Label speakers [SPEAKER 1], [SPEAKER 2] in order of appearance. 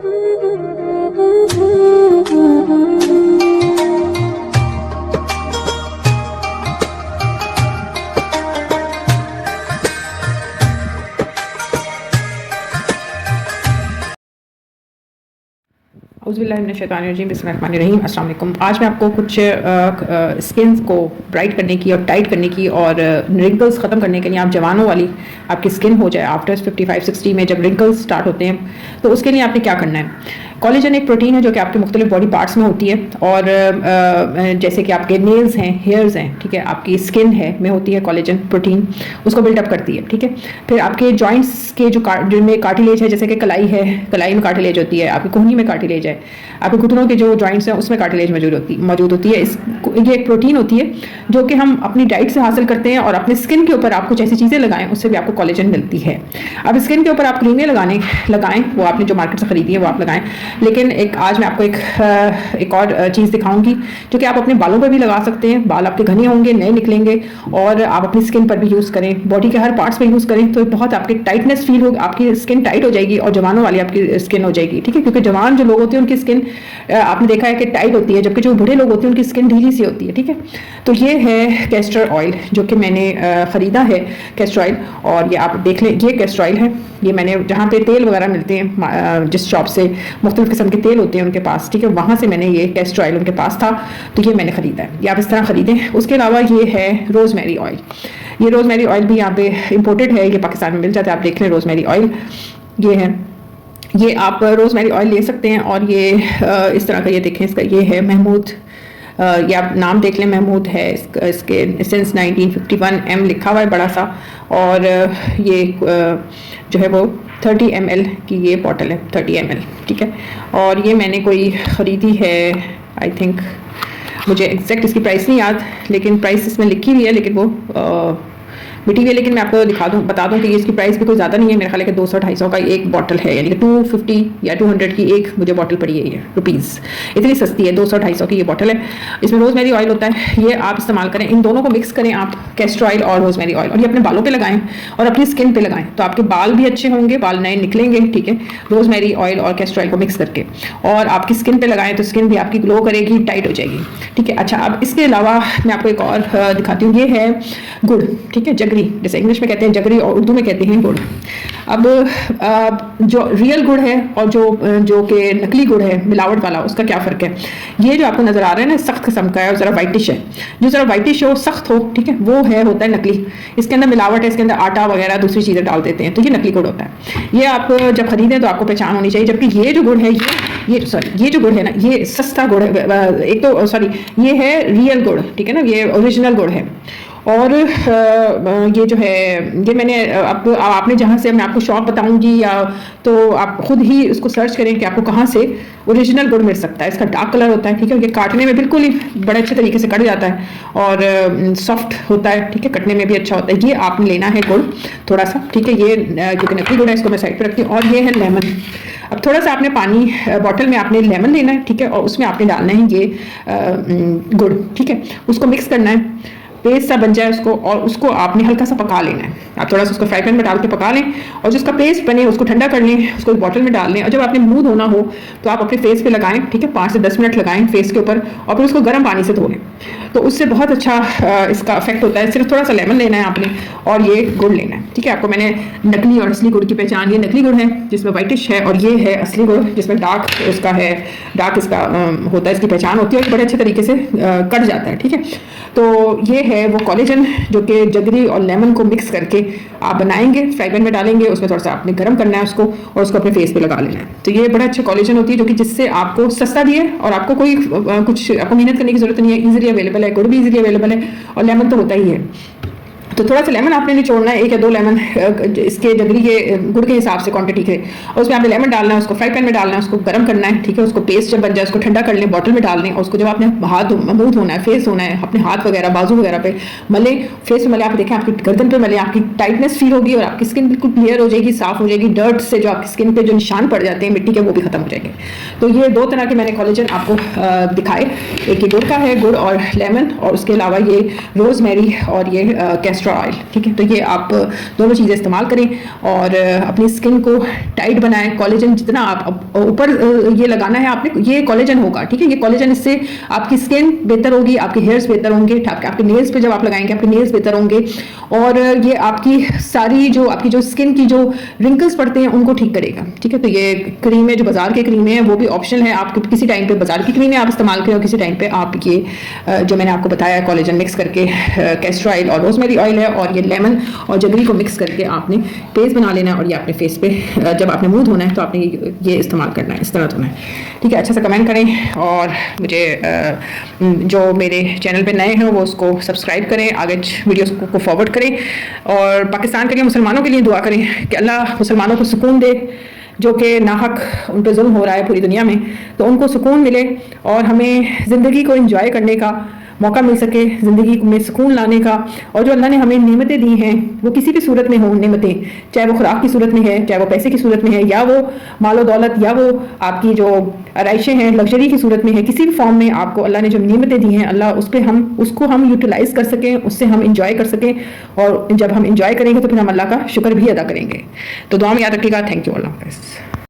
[SPEAKER 1] औज़ुबिल्लाहिमिनश्शैतानिर्रजीम बिस्मिल्लाहिर्रहमानिर्रहीम। अस्सलाम वालेकुम। आज मैं आपको कुछ स्किन को ब्राइट करने की और टाइट करने की और रिंकल्स ख़त्म करने के लिए, आप जवानों वाली आपकी स्किन हो जाए आफ्टर 55-60 में जब रिंकल्स स्टार्ट होते हैं, तो उसके लिए आपने क्या करना है। कोलेजन एक प्रोटीन है जो कि आपके मुख्तलिफ बॉडी पार्ट्स में होती है, और जैसे कि आपके नेल्स हैं, हेयर्स हैं, ठीक है, आपकी स्किन है में होती है कोलेजन प्रोटीन, उसको बिल्डअप करती है, ठीक है। फिर आपके जॉइंट्स के जिनमें कार्टिलेज है, जैसे कि कलाई है, कलाई में कार्टिलेज होती है, आपकी कोहनी में कार्टिलेज है, आपके घुटनों के जो जॉइंट्स हैं उसमें कार्टिलेज मौजूद होती है। ये एक प्रोटीन होती है जो कि हम अपनी डाइट से हासिल करते हैं, और अपनी स्किन के ऊपर आप कुछ ऐसी चीज़ें लगाएं उससे भी आपको कोलेजन मिलती है। अब स्किन के ऊपर आप क्रीमें लगाएं, वो आपने जो मार्केट से खरीदी है वो आप लगाएं, लेकिन आज मैं आपको एक और चीज़ दिखाऊंगी जो कि आप अपने बालों पर भी लगा सकते हैं। बाल आपके घने होंगे, नए निकलेंगे, और आप अपनी स्किन पर भी यूज़ करें, बॉडी के हर पार्ट्स पे यूज़ करें, तो बहुत आपकी टाइटनेस फील होगी, आपकी स्किन टाइट हो जाएगी और जवानों वाली आपकी स्किन हो जाएगी, ठीक है। क्योंकि जवान जो लोग होते हैं उनकी स्किन आपने देखा है कि टाइट होती है, जबकि जो बूढ़े लोग होते हैं उनकी स्किन ढीली सी होती है, ठीक है। तो ये है कैस्टर ऑयल जो कि मैंने ख़रीदा है, कैस्टर ऑयल, और ये आप देख लें, ये कैस्टर ऑयल है। ये मैंने जहाँ पे तेल वगैरह मिलते हैं, जिस शॉप से मुख्तलिफ किस्म के तेल होते हैं उनके पास, ठीक है, वहाँ से मैंने ये कैस्टर ऑयल उनके पास था, तो ये मैंने ख़रीदा है। ये आप इस तरह ख़रीदें। उसके अलावा ये है रोज़मेरी ऑयल। ये रोज़मेरी ऑयल भी यहाँ पे इम्पोर्टेड है, ये पाकिस्तान में मिल जाता है। आप देख लें रोज़मेरी ऑयल, ये है, ये आप रोज़मेरी ऑयल ले सकते हैं। और ये इस तरह का, ये देखें, इसका ये है महमूद, ये आप नाम देख लें, महमूद है, इसके सिंस 1951 M लिखा हुआ है बड़ा सा, और ये जो है वो 30 ml की ये बॉटल है, 30 ml, ठीक है। और ये मैंने कोई ख़रीदी है, आई थिंक, मुझे एग्जैक्ट इसकी प्राइस नहीं याद, लेकिन प्राइस इसमें लिखी हुई है, लेकिन वो मिटी हुई है। लेकिन मैं आपको बता दूं कि इसकी प्राइस भी कोई ज़्यादा नहीं है, मेरे ख्याल है कि 200-250 का एक बॉटल है, यानी कि 250 या 200 की एक मुझे बॉटल पड़ी है, ये रुपीज़, इतनी सस्ती है, 200-250 की ये बॉटल है। इसमें रोज़मेरी ऑयल होता है, ये आप इस्तेमाल करें, इन दोनों को मिक्स करें आप, कैस्टर ऑयल और रोज़मेरी ऑयल, और ये अपने बालों पर लगाएं और अपनी स्किन पर लगाएं, तो आपके बाल भी अच्छे होंगे, बाल नए निकलेंगे, ठीक है। रोज़मेरी ऑयल और कैस्टर ऑयल को मिक्स करके, और आपकी स्किन पर लगाएं तो स्किन भी आपकी ग्लो करेगी, टाइट हो जाएगी, ठीक है। अच्छा, अब इसके अलावा मैं आपको एक और दिखाती हूँ, ये है गुड़, ठीक है, जगरी, जैसे इंग्लिश में कहते हैं जगरी और उर्दू में कहते हैं गुड़। अब जो रियल गुड़ है और जो कि नकली गुड़ है, मिलावट वाला, उसका क्या फ़र्क है। ये जो आपको नज़र आ रहा है ना, सख्त किस्म का है और ज़रा वाइटिश है, जो ज़रा वाइटिश हो, सख्त हो, ठीक है, वो होता है नकली। इसके अंदर मिलावट है, इसके अंदर आटा वगैरह दूसरी चीज़ें डाल देते हैं, तो ये नकली गुड़ होता है। ये आप जब खरीदें तो आपको पहचान होनी चाहिए। जबकि ये जो गुड़ है, ये जो गुड़ है ना, ये सस्ता गुड़ है, एक तो सॉरी, ये है रियल गुड़, ठीक है ना, ये ओरिजिनल गुड़ है। और ये जो है, ये मैंने आपने जहाँ से, मैं आपको शॉप बताऊंगी, या तो आप खुद ही उसको सर्च करें कि आपको कहाँ से ओरिजिनल गुड़ मिल सकता है। इसका डार्क कलर होता है, ठीक है, ये काटने में बिल्कुल ही बड़े अच्छे तरीके से कट जाता है, और सॉफ्ट होता है, ठीक है, कटने में भी अच्छा होता है। ये आपने लेना है गुड़ थोड़ा सा, ठीक है, ये क्योंकि नकली गुड़ है, इसको मैं साइड पर रखती हूँ। और ये है लेमन। अब थोड़ा सा आपने पानी बॉटल में आपने लेमन लेना है, ठीक है, और उसमें आपने डालना है ये गुड़, ठीक है, उसको मिक्स करना है, पेस्ट सा बन जाए उसको, और उसको आपने हल्का सा पका लेना है। आप थोड़ा सा उसको फ्राई पैन में डाल के पका लें, और जिसका पेस्ट बने उसको ठंडा कर लें, उसको एक बॉटल में डाल लें, और जब आपने मुंह धोना हो तो आप अपने फेस पे लगाएं, ठीक है, 5 से 10 मिनट लगाएं फेस के ऊपर, और फिर उसको गर्म पानी से धो लें, तो उससे बहुत अच्छा इसका इफेक्ट होता है। सिर्फ थोड़ा सा लेमन लेना है आपने, और ये गुड़ लेना है, ठीक है। आपको मैंने नकली और असली गुड़ की पहचान, ये नकली गुड़ है जिसमें वाइटिश है, और ये है असली गुड़ जिसमें डार्क इसका है, डार्क इसका होता है, इसकी पहचान होती है, और बड़े अच्छे तरीके से कट जाता है, ठीक है। तो ये है वो कोलेजन जो कि जगरी और लेमन को मिक्स करके आप बनाएंगे, फ्राई पैन में डालेंगे, उसमें थोड़ा सा आपने गर्म करना है उसको, और उसको अपने फेस पे लगा लेना है। तो ये बड़ा अच्छा कोलेजन होती है, जो कि जिससे आपको सस्ता भी है, और आपको कोई कुछ आपको मेहनत करने की जरूरत नहीं है, इजीली अवेलेबल है, गुड़ भी इजीली अवेलेबल है, और लेमन तो होता ही है। तो थोड़ा सा लेमन आपने निचोड़ना है, 1 या 2 लेमन इसके जगरी के गुड़ के हिसाब से क्वांटिटी के, और उसमें आपने लेमन डालना है, उसको फ्राई पैन में डालना है, उसको गर्म करना है, ठीक है, उसको पेस्ट जब बन जाए उसको ठंडा कर लें, बॉटल में डाल लें, और उसको जब आपने मुंह धोना है, फेस धोना है, अपने हाथ वगैरह बाजू वगैरह पे मले, फेस में मले, आप देखें आपकी गर्दन पे मले, आपकी टाइटनेस फील होगी, और आपकी स्किन बिल्कुल क्लियर हो जाएगी, साफ हो जाएगी, डर्ट से जो आपकी स्किन पे जो निशान पड़ जाते हैं मिट्टी के, वो भी खत्म हो जाएंगे। तो ये 2 तरह के मैंने कोलेजन आपको दिखाए, एक ये गुड़ का है, गुड़ और लेमन, और उसके अलावा ये रोज़मेरी और ये कैस्टर कैस्टर ऑयल, ठीक है। तो ये आप दोनों चीज़ें इस्तेमाल करें और अपनी स्किन को टाइट बनाएं। कोलेजन जितना आप ऊपर ये लगाना है आपने, ये कोलेजन होगा, ठीक है। ये कोलेजन, इससे आपकी स्किन बेहतर होगी, आपके हेयर्स बेहतर होंगे, आपके नेल्स पे जब आप लगाएंगे आपके नेल्स बेहतर होंगे, और ये आपकी सारी जो आपकी जो स्किन की जो रिंकल्स पड़ते हैं उनको ठीक करेगा, ठीक है। तो ये क्रीमें जो बाजार के क्रीमें हैं वो भी ऑप्शनल है, आप किसी टाइम पे बाजार की क्रीमें आप इस्तेमाल करें और किसी टाइम पे आप ये जो मैंने आपको बताया कोलेजन मिक्स करके कैस्टर ऑयल और रोजमेरी ऑयल है और ये लेमन और जगरी को मिक्स करके आपने पेस्ट बना लेना है, और ये अपने फेस पे जब आपने मुंह धोना है तो आपने ये इस्तेमाल करना है, इस तरह धोना है, ठीक है। अच्छा सा कमेंट करें और मुझे जो मेरे चैनल पे नए हैं वो उसको सब्सक्राइब करें, आगे वीडियोस को फॉरवर्ड करें, और पाकिस्तान के लिए, मुसलमानों के लिए दुआ करें कि अल्लाह मुसलमानों को सुकून दे, जो कि नाहक उन पर जुल्म हो रहा है पूरी दुनिया में, तो उनको सुकून मिले और हमें ज़िंदगी को एंजॉय करने का मौका मिल सके, ज़िंदगी में सुकून लाने का। और जो अल्लाह ने हमें नेमतें दी हैं वो किसी भी सूरत में हो नेमतें, चाहे वो खुराक की सूरत में है, चाहे वो पैसे की सूरत में है, या वो मालो दौलत, या वो आपकी जो आराइशें हैं लग्जरी की सूरत में है, किसी भी फॉर्म में आपको अल्लाह ने जो नेमतें दी हैं, अल्लाह उसको हम यूटिलाइज़ कर सकें, उससे हम इंजॉय कर सकें, और जब हम इंजॉय करेंगे तो फिर हम अल्लाह का शुक्र भी अदा करेंगे। तो दुआ में याद रखिएगा। थैंक यू, अल्लाह हाफ़िज़।